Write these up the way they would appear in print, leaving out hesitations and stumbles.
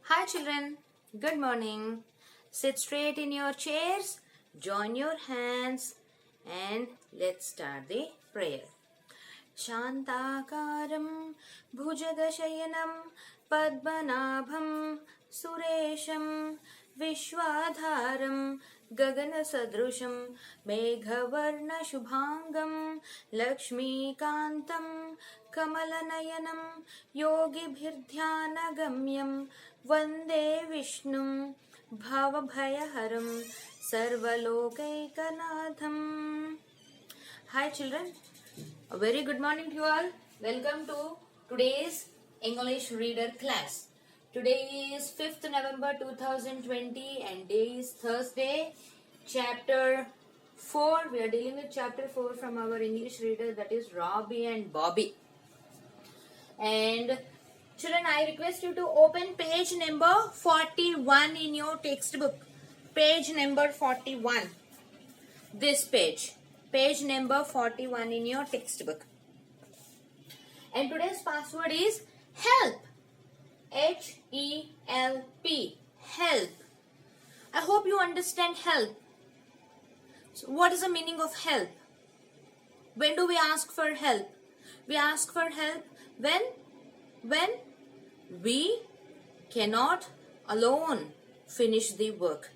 Hi children, good morning. Sit straight in your chairs, join your hands and let's start the prayer. शान्ताकारं भुजगशयनं पद्मनाभं सुरेशं विश्वाधारं गगनसदृशं मेघवर्णशुभाङ्गं लक्ष्मीकान्तं कमलनयनं योगिभिर्ध्यानगम्यं वन्दे विष्णुं भवभयहरं सर्वलोकैकनाथम्. Hi children. A very good morning to you all. Welcome to today's English reader class. Today is 5th November 2020 and day is Thursday. Chapter 4. We are dealing with chapter 4 from our English reader, that is Robbie and Bobby. And children, I request you to open page number 41 in your textbook. Page number 41. This page. Page number 41 in your textbook. And today's password is HELP. H-E-L-P. HELP. I hope you understand help. So what is the meaning of help? When do we ask for help? We ask for help when we cannot alone finish the work.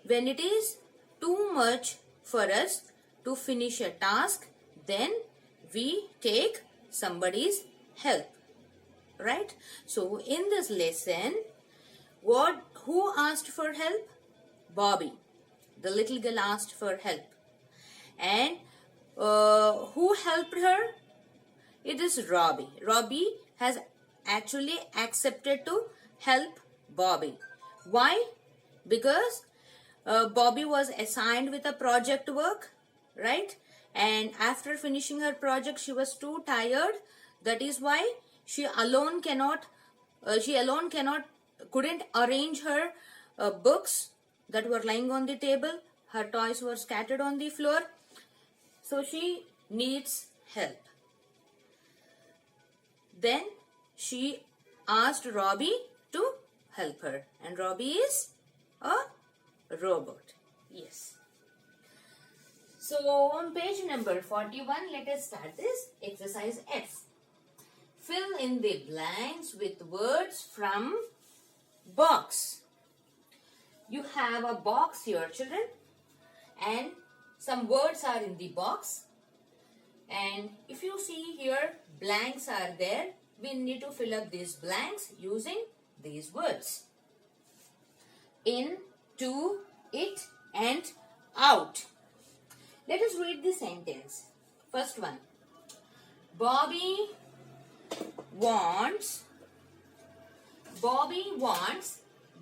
When it is too much for us to finish a task, then we take somebody's help, right? So in this lesson, who asked for help? Bobby. The little girl asked for help. And who helped her? It is Robbie. Robbie has actually accepted to help Bobby. Why? Because Bobby was assigned with a project work, right? And after finishing her project, she was too tired. That is why she alone couldn't arrange her books that were lying on the table. Her toys were scattered on the floor. So she needs help. Then she asked Robbie to help her. And Robbie is a robot. Yes. So on page number 41, let us start this exercise F. Fill in the blanks with words from box. You have a box here, children, and some words are in the box. And if you see here, blanks are there. We need to fill up these blanks using these words. In, to, it, and out. Let us read the sentence. First one. Bobby wants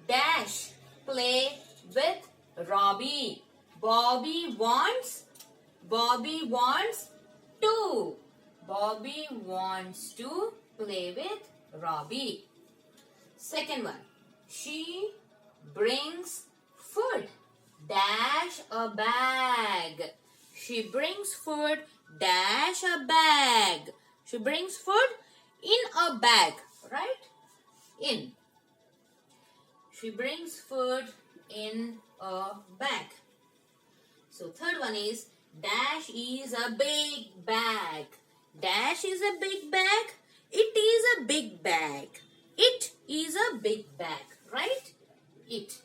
dash play with Robbie. Bobby wants to. Bobby wants to play with Robbie. Second one. She brings food dash a bag. She brings food dash a bag. She brings food in a bag, right? In. She brings food in a bag. So third one is dash is a big bag. Dash is a big bag. It is a big bag. It is a big bag, right? It.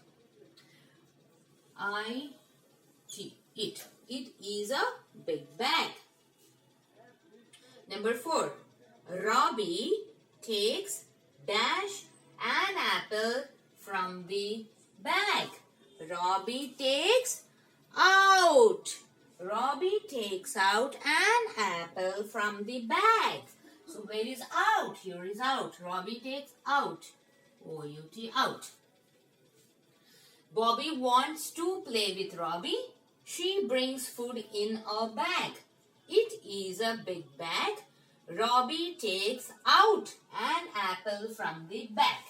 I-T. It. It is a big bag. Number 4. Robbie takes dash an apple from the bag. Robbie takes out. Robbie takes out an apple from the bag. So where is out? Here is out. Robbie takes out. O-U-T, out. Bobby wants to play with Robbie. She brings food in a bag. It is a big bag. Robbie takes out an apple from the bag.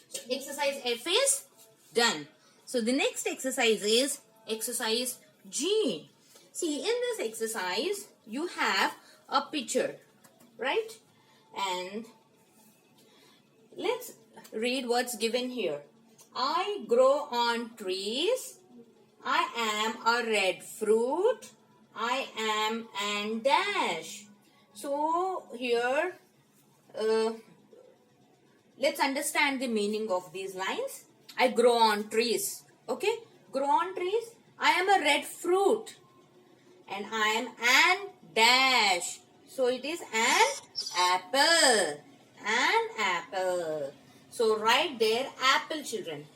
So exercise F is done. So the next exercise is exercise G. See, in this exercise, you have a picture, right? And let's read what's given here. I grow on trees. I am a red fruit. I am and dash. So here, let's understand the meaning of these lines. I grow on trees. Okay, grow on trees. I am a red fruit. And I am an dash. So it is an apple. An apple. So write there apple, children.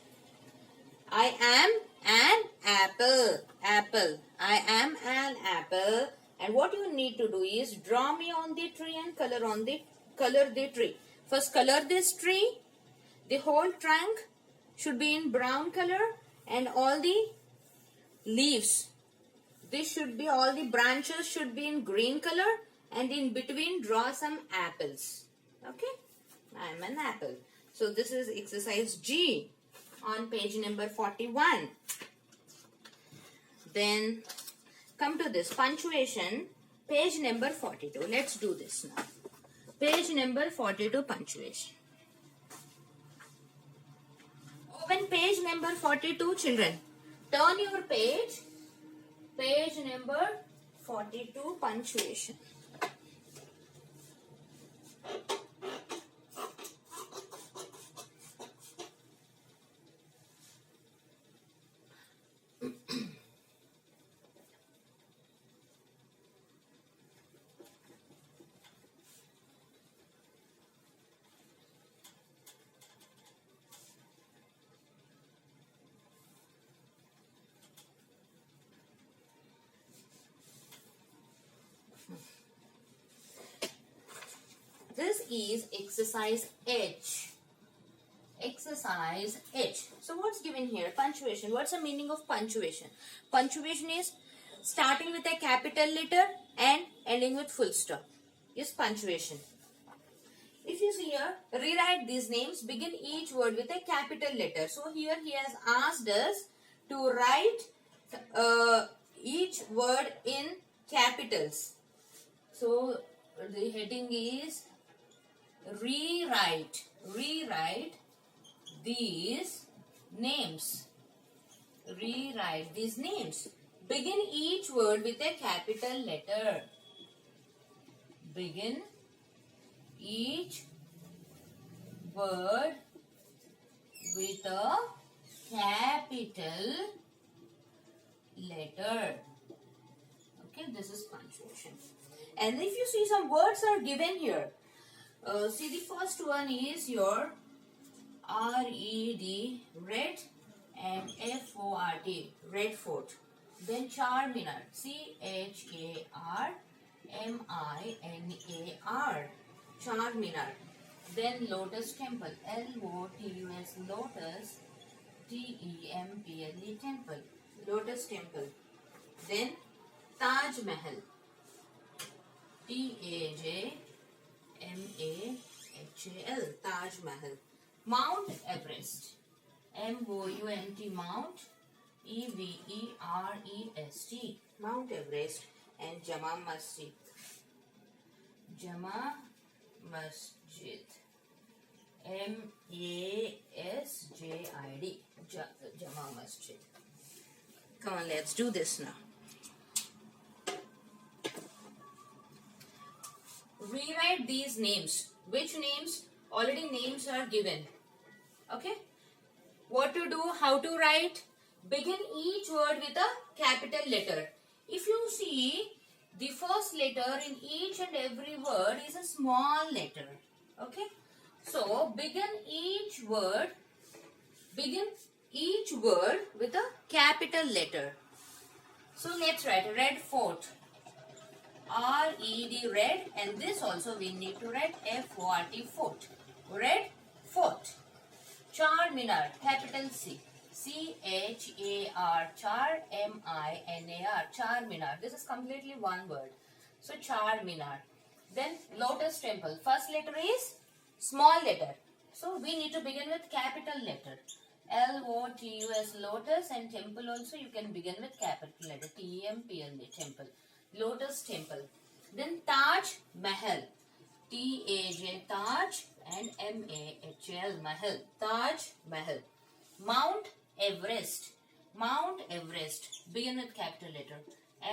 I am an apple. Apple. I am an apple. And what you need to do is draw me on the tree and color the tree. First color this tree. The whole trunk should be in brown color and all the leaves. All the branches should be in green color, and in between draw some apples. Okay, I am an apple. So this is exercise G on page number 41. Then come to this punctuation, page number 42. Let's do this now. Page number 42, punctuation. Open page number 42, children. Turn your page. Page number 42, punctuation. This is exercise H. Exercise H. So what's given here? Punctuation. What's the meaning of punctuation? Punctuation is starting with a capital letter and ending with full stop. Is punctuation. If you see here, rewrite these names. Begin each word with a capital letter. So here he has asked us to write each word in capitals. So the heading is rewrite these names. Rewrite these names. Begin each word with a capital letter. Begin each word with a capital letter. Okay, this is punctuation. And if you see, some words are given here. See, the first one is your R-E-D, red, and F-O-R-T, red fort. Then Charminar, C-H-A-R-M-I-N-A-R, Charminar. Then Lotus Temple, L-O-T-U-S, Lotus, T-E-M-P-L-E, temple, Lotus Temple. Then Taj Mahal, T-A-J-M-A-H-A-L, Taj Mahal. Mount Everest, M-O-U-N-T, Mount, E-V-E-R-E-S-T, Mount Everest. And Jama Masjid, Jama Masjid, M-A-S-J-I-D, Jama Masjid. Come on, let's do this now. Rewrite these names. Which names? Already names are given. Okay. What to do? How to write? Begin each word with a capital letter. If you see, the first letter in each and every word is a small letter. Okay. So begin each word with a capital letter. So let's write red fort. R-E-D, red, and this also we need to write F-O-R-T, fort. Red fort. Charminar, capital C. C-H-A-R, Char, M-I-N-A-R, Charminar. This is completely one word. So Charminar. Then Lotus Temple. First letter is small letter. So we need to begin with capital letter. L-O-T-U-S, Lotus, and temple also you can begin with capital letter. T-E-M-P-L-E, temple. Lotus Temple. Then Taj Mahal. T-A-J, Taj, and M-A-H-L, Mahal. Taj Mahal. Mount Everest. Mount Everest. Begin with capital letter.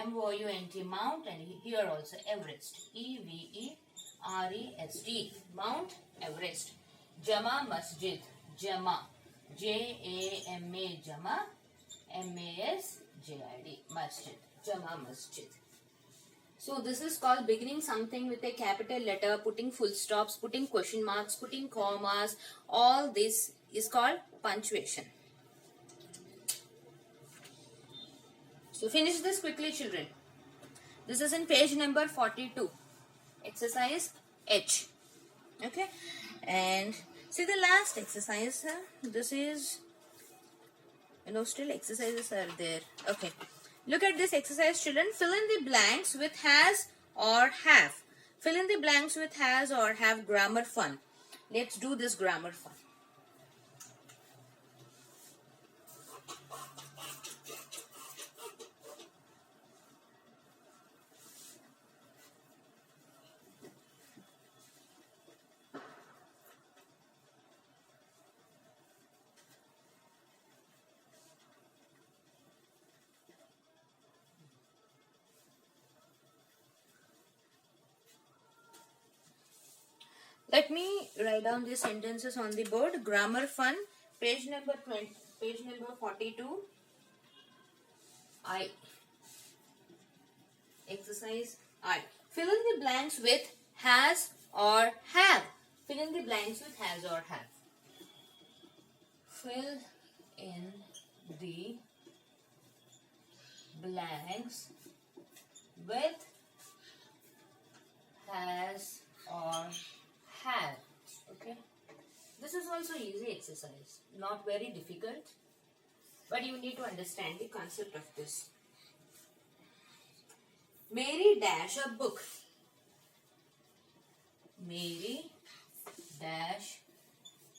M-O-U-N-T, Mount, and here also Everest. E-V-E-R-E-S-T. Mount Everest. Jama Masjid. Jama. J-A-M-A, Jama. M-A-S-J-I-D. Masjid. Jama Masjid. So this is called beginning something with a capital letter, putting full stops, putting question marks, putting commas. All this is called punctuation. So finish this quickly, children. This is in page number 42. Exercise H. Okay. And see the last exercise. This is, still exercises are there. Okay. Look at this exercise, children. Fill in the blanks with has or have. Fill in the blanks with has or have. Grammar fun. Let's do this grammar fun. Let me write down these sentences on the board. Grammar fun, page number 20, page number 42. I. Exercise I. Fill in the blanks with has or have. Fill in the blanks with has or have. Fill in the blanks with has or have. Okay, this is also easy exercise, not very difficult, but you need to understand the concept of this. Mary dash a book. Mary dash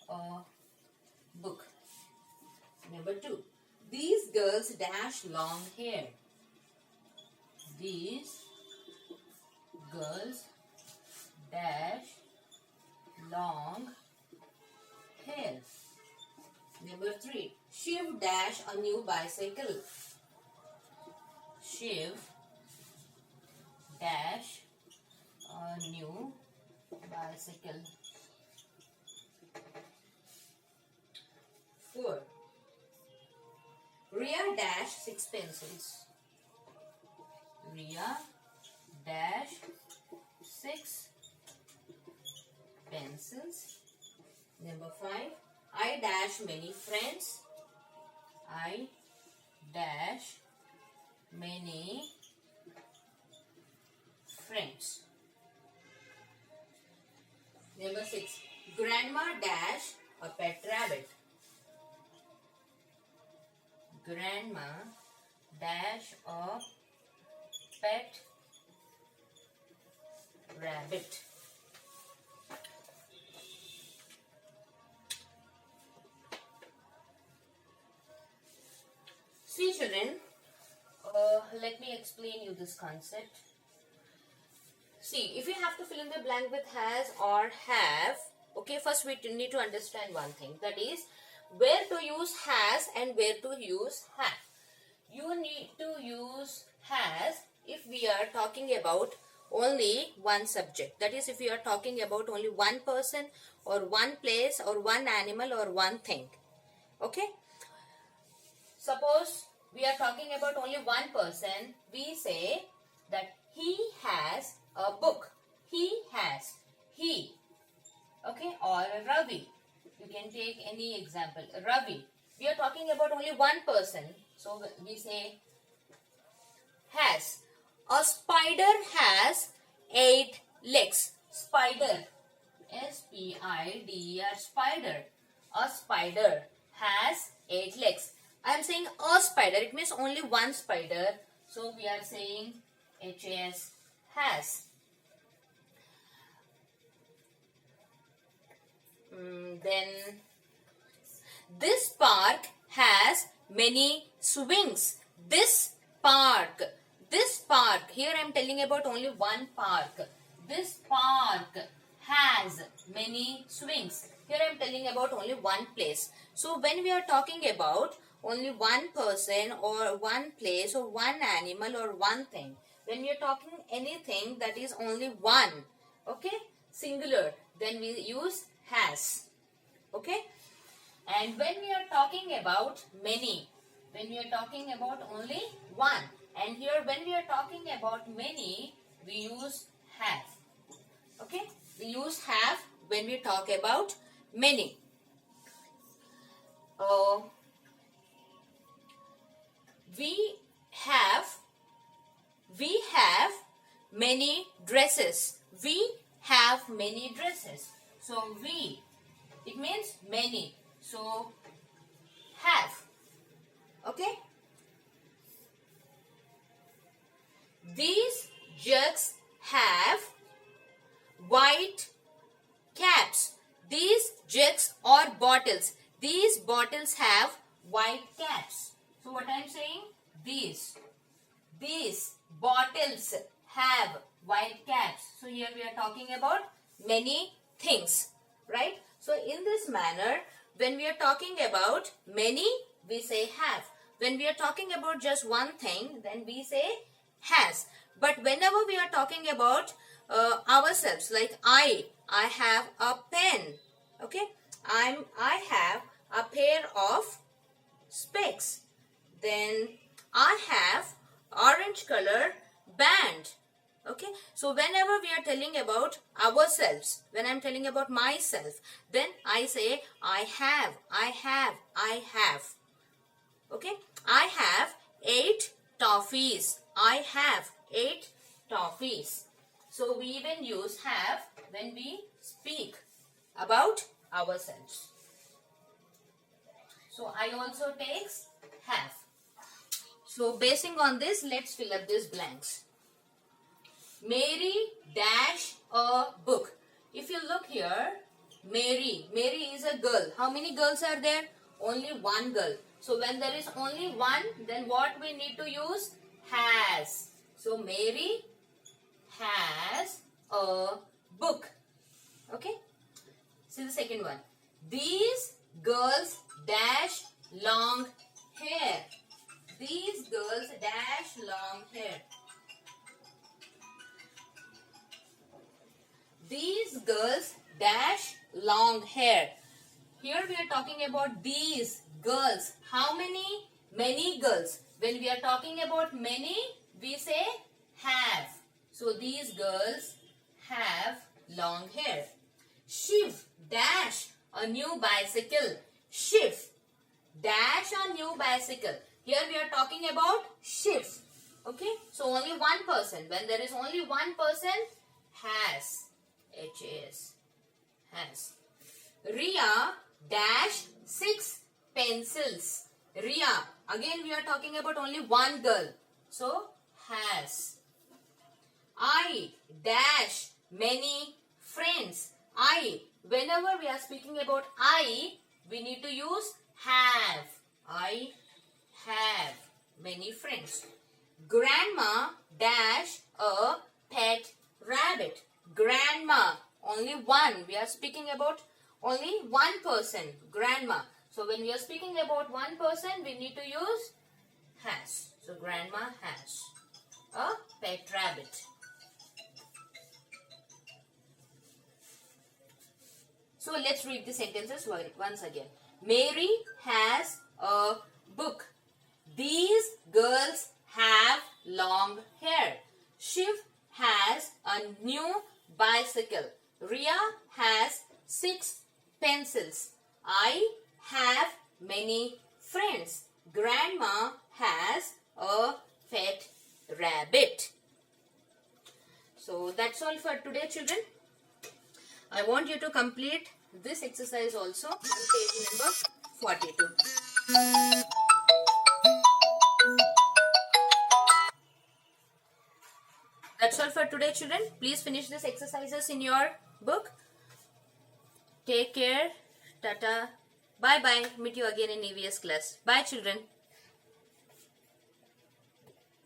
a book. Number 2. These girls dash long hair. These girls dash long hair. Number 3. Shiv dash a new bicycle. Shiv dash a new bicycle. 4. Ria dash 6 pencils. Ria dash 6 pencils. Number 5. I dash many friends. I dash many friends. Number 6. Grandma dash a pet rabbit. Grandma dash a pet rabbit. See, children, let me explain you this concept. See, if you have to fill in the blank with has or have, okay, first we need to understand one thing, that is where to use has and where to use have. You need to use has if we are talking about only one subject. That is, if we are talking about only one person or one place or one animal or one thing. Okay? Suppose we are talking about only one person, we say that he has a book. He has. He. Okay? Or Ravi. You can take any example. Ravi. We are talking about only one person. So we say has. A spider has 8 legs. Spider. S-P-I-D-E-R. Spider. A spider has 8 legs. I am saying a spider. It means only one spider. So we are saying H-A-S. Has. Then this park has many swings. This park. This park. Here I am telling about only one park. This park has many swings. Here I am telling about only one place. So when we are talking about only one person or one place or one animal or one thing, when we are talking anything that is only one, okay, singular, then we use has. Okay. And when we are talking about many, when we are talking about only one, and here when we are talking about many, we use have. Okay, we use have when we talk about many. We have many dresses. We have many dresses. So we, it means many. So have. Okay. These jugs have white caps. These jugs or bottles. These bottles have white caps. So what I am saying? These bottles have white caps. So here we are talking about many things, right? So in this manner, when we are talking about many, we say have. When we are talking about just one thing, then we say has. But whenever we are talking about ourselves, like I have a pen. Okay, I have a pair of specs. Then I have orange color band. Okay, so whenever we are telling about ourselves, when I'm telling about myself, then I say I have. Okay, I have 8 toffees. I have 8 toffees. So we even use have when we speak about ourselves. So I also takes have. So basing on this, let's fill up these blanks. Mary dash a book. If you look here, Mary is a girl. How many girls are there? Only one girl. So when there is only one, then what we need to use? Has. So Mary has a book. Okay. See the second one. These girls dash long hair. These girls dash long hair. These girls dash long hair. Here we are talking about these girls. How many? Many girls. When we are talking about many, we say have. So these girls have long hair. Shiv dash a new bicycle. Shiv dash a new bicycle. Here we are talking about Shiv. Okay. So only one person. When there is only one person, has. H-A-S. Has. Riya dash 6 pencils. Riya. Again we are talking about only one girl. So has. I dash many friends. I. Whenever we are speaking about I, we need to use have. I have many friends. Grandma dash a pet rabbit. Grandma. Only one. We are speaking about only one person. Grandma. So when we are speaking about one person, we need to use has. So grandma has a pet rabbit. So let's read the sentences once again. Mary has a book. These girls have long hair. Shiv has a new bicycle. Riya has 6 pencils. I have many friends. Grandma has a pet rabbit. So that's all for today, children. I want you to complete this exercise also on page number 42. That's all for today, children. Please finish these exercises in your book. Take care. Tata. Bye-bye. Meet you again in EVS class. Bye, children.